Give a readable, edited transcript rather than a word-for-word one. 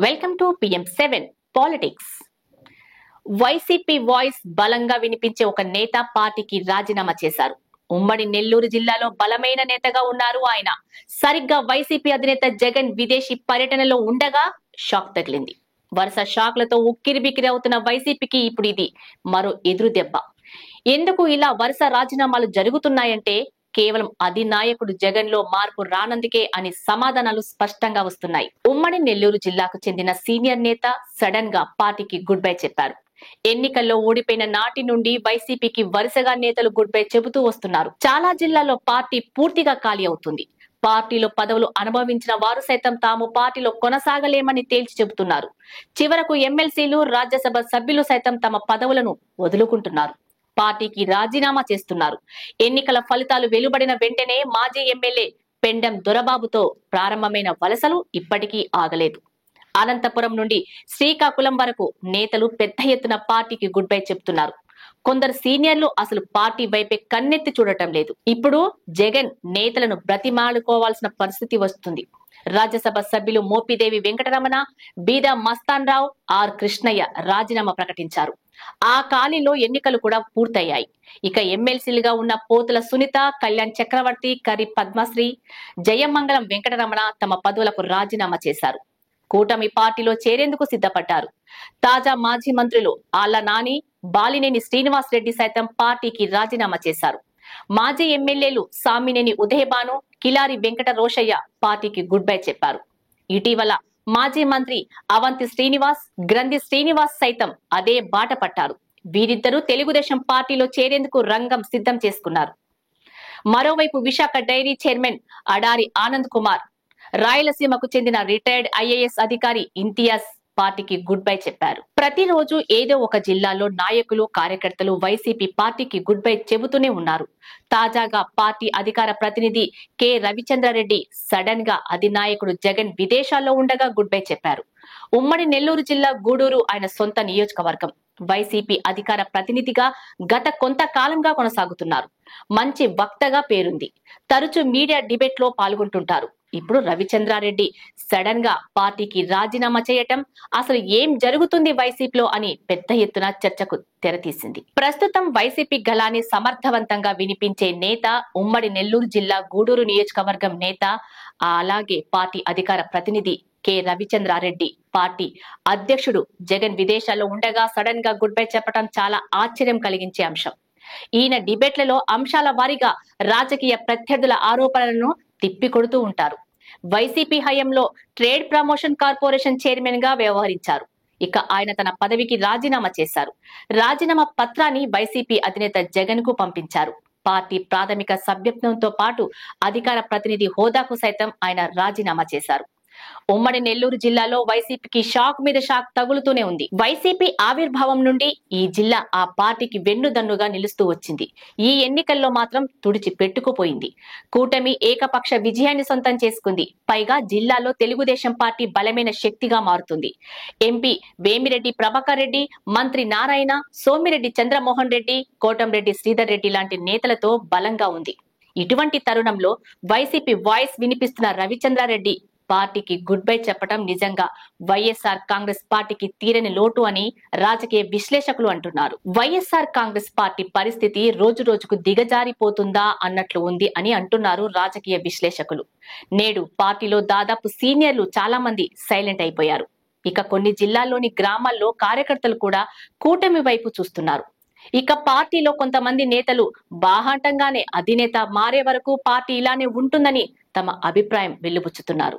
Welcome to PM7 politics. YCP voice బలంగా వినిపించే ఒక నేత పార్టీకి రాజీనామా చేశారు. ఉమ్మడి నెల్లూరు జిల్లాలో బలమైన నేతగా ఉన్నారు ఆయన. సరిగ్గా వైసీపీ అధినేత జగన్ విదేశీ పర్యటనలో ఉండగా షాక్ తగిలింది. వరుస షాక్లతో ఉక్కిరిబిక్కిరి అవుతున్న వైసీపీకి ఇప్పుడు ఇది మరో ఎదురు దెబ్బ. ఎందుకు ఇలా వరుస రాజీనామాలు జరుగుతున్నాయంటే కేవలం అధినాయకుడు జగన్ లో మార్పు రానందుకే అని సమాధానాలు స్పష్టంగా వస్తున్నాయి. ఉమ్మడి నెల్లూరు జిల్లాకు చెందిన సీనియర్ నేత సడన్ గా పార్టీకి గుడ్ బై చెప్పారు. ఎన్నికల్లో ఓడిపోయిన నాటి నుండి వైసీపీకి వరుసగా నేతలు గుడ్ బై చెబుతూ వస్తున్నారు. చాలా జిల్లాల్లో పార్టీ పూర్తిగా ఖాళీ అవుతుంది. పార్టీలో పదవులు అనుభవించిన వారు సైతం తాము పార్టీలో కొనసాగలేమని తేల్చి చెబుతున్నారు. చివరకు ఎమ్మెల్సీలు, రాజ్యసభ సభ్యులు సైతం తమ పదవులను వదులుకుంటున్నారు. పార్టీకి రాజీనామా చేస్తున్నారు. ఎన్నికల ఫలితాలు వెలువడిన వెంటనే మాజీ ఎమ్మెల్యే పెండెం దొరబాబుతో ప్రారంభమైన వలసలు ఇప్పటికీ ఆగలేదు. అనంతపురం నుండి శ్రీకాకుళం వరకు నేతలు పెద్ద ఎత్తున పార్టీకి గుడ్ బై చెప్తున్నారు. కొందరు సీనియర్లు అసలు పార్టీ వైపే కన్నెత్తి చూడటం లేదు. ఇప్పుడు జగన్ నేతలను బ్రతిమాలుకోవాల్సిన పరిస్థితి వస్తుంది. రాజ్యసభ సభ్యులు మోపిదేవి వెంకటరమణ, బీదా మస్తాన్ రావు, ఆర్ కృష్ణయ్య రాజీనామా ప్రకటించారు. ఆ ఖాళీలో ఎన్నికలు కూడా పూర్తయ్యాయి. ఇక ఎమ్మెల్సీలుగా ఉన్న పోతుల సునీత, కళ్యాణ్ చక్రవర్తి, కరి పద్మశ్రీ, జయమంగళం వెంకటరమణ తమ పదవులకు రాజీనామా చేశారు. కూటమి పార్టీలో చేరేందుకు సిద్ధపడ్డారు. తాజా మాజీ మంత్రులు ఆళ్ల నాని, బాలినేని శ్రీనివాస్ రెడ్డి సైతం పార్టీకి రాజీనామా చేశారు. మాజీ ఎమ్మెల్యేలు సామినేని ఉదయభాను, కిలారి వెంకట రోషయ్య పార్టీకి గుడ్ బై చెప్పారు. ఇటీవల మాజీ మంత్రి అవంతి శ్రీనివాస్, గ్రంథి శ్రీనివాస్ సైతం అదే బాట పట్టారు. వీరిద్దరూ తెలుగుదేశం పార్టీలో చేరేందుకు రంగం సిద్ధం చేసుకున్నారు. మరోవైపు విశాఖ డైరీ చైర్మన్ అడారి ఆనంద్ కుమార్, రాయలసీమకు చెందిన రిటైర్డ్ IAS అధికారి ఇంతియాజ్ పార్టీకి గుడ్ బై చెప్పారు. ప్రతిరోజు ఏదో ఒక జిల్లాలో నాయకులు, కార్యకర్తలు వైసీపీ పార్టీకి గుడ్ బై చెబుతూనే ఉన్నారు. తాజాగా పార్టీ అధికార ప్రతినిధి కె రవిచంద్రారెడ్డి సడన్ గా అధినాయకుడు జగన్ విదేశాల్లో ఉండగా గుడ్ బై చెప్పారు. ఉమ్మడి నెల్లూరు జిల్లా గూడూరు ఆయన సొంత నియోజకవర్గం. వైసీపీ అధికార ప్రతినిధిగా గత కొంతకాలంగా కొనసాగుతున్నారు. మంచి వక్తగా పేరుంది. తరచూ మీడియా డిబేట్ లో పాల్గొంటుంటారు. ఇప్పుడు రవిచంద్రారెడ్డి సడన్ గా పార్టీకి రాజీనామా చేయటం అసలు ఏం జరుగుతుంది వైసీపీలో అని పెద్ద ఎత్తున చర్చకు తెరతీసింది. ప్రస్తుతం వైసీపీ గళాన్ని సమర్థవంతంగా వినిపించే నేత ఉమ్మడి నెల్లూరు జిల్లా గూడూరు నియోజకవర్గం నేత, అలాగే పార్టీ అధికార ప్రతినిధి కె రవిచంద్రారెడ్డి. పార్టీ అధ్యక్షుడు జగన్ విదేశాల్లో ఉండగా సడన్ గా గుడ్ బై చెప్పడం చాలా ఆశ్చర్యం కలిగించే అంశం. ఈయన డిబేట్లలో అంశాల వారీగా రాజకీయ ప్రత్యర్థుల ఆరోపణలను తిప్పికొడుతూ ఉంటారు. వైసీపీ హయాంలో ట్రేడ్ ప్రమోషన్ కార్పొరేషన్ చైర్మన్ గా వ్యవహరించారు. ఇక ఆయన తన పదవికి రాజీనామా చేశారు. రాజీనామా పత్రాన్ని వైసీపీ అధినేత జగన్ కు పంపించారు. పార్టీ ప్రాథమిక సభ్యత్వంతో పాటు అధికార ప్రతినిధి హోదాకు సైతం ఆయన రాజీనామా చేశారు. ఉమ్మడి నెల్లూరు జిల్లాలో వైసీపీకి షాక్ మీద షాక్ తగులుతూనే ఉంది. వైసీపీ ఆవిర్భావం నుండి ఈ జిల్లా ఆ పార్టీకి వెన్నుదన్నుగా నిలుస్తూ వచ్చింది. ఈ ఎన్నికల్లో మాత్రం తుడిచి పెట్టుకుపోయింది. కూటమి ఏకపక్ష విజయాన్ని సొంతం చేసుకుంది. పైగా జిల్లాలో తెలుగుదేశం పార్టీ బలమైన శక్తిగా మారుతుంది. ఎంపీ వేమిరెడ్డి ప్రభాకర్ రెడ్డి, మంత్రి నారాయణ, సోమిరెడ్డి చంద్రమోహన్ రెడ్డి, కోటంరెడ్డి శ్రీధర్ రెడ్డి లాంటి నేతలతో బలంగా ఉంది. ఇటువంటి తరుణంలో వైసీపీ వాయిస్ వినిపిస్తున్న రవిచంద్రారెడ్డి పార్టీకి గుడ్ బై చెప్పడం నిజంగా వైఎస్ఆర్ కాంగ్రెస్ పార్టీకి తీరని లోటు అని రాజకీయ విశ్లేషకులు అంటున్నారు. వైఎస్ఆర్ కాంగ్రెస్ పార్టీ పరిస్థితి రోజు రోజుకు దిగజారిపోతుందా అన్నట్లు ఉంది అని అంటున్నారు రాజకీయ విశ్లేషకులు. నేడు పార్టీలో దాదాపు సీనియర్లు చాలా మంది సైలెంట్ అయిపోయారు. ఇక కొన్ని జిల్లాల్లోని గ్రామాల్లో కార్యకర్తలు కూడా కూటమి వైపు చూస్తున్నారు. ఇక పార్టీలో కొంతమంది నేతలు బాహాటంగానే అధినేత మారే వరకు పార్టీ ఇలానే ఉంటుందని తమ అభిప్రాయం వెలిబుచ్చుతున్నారు.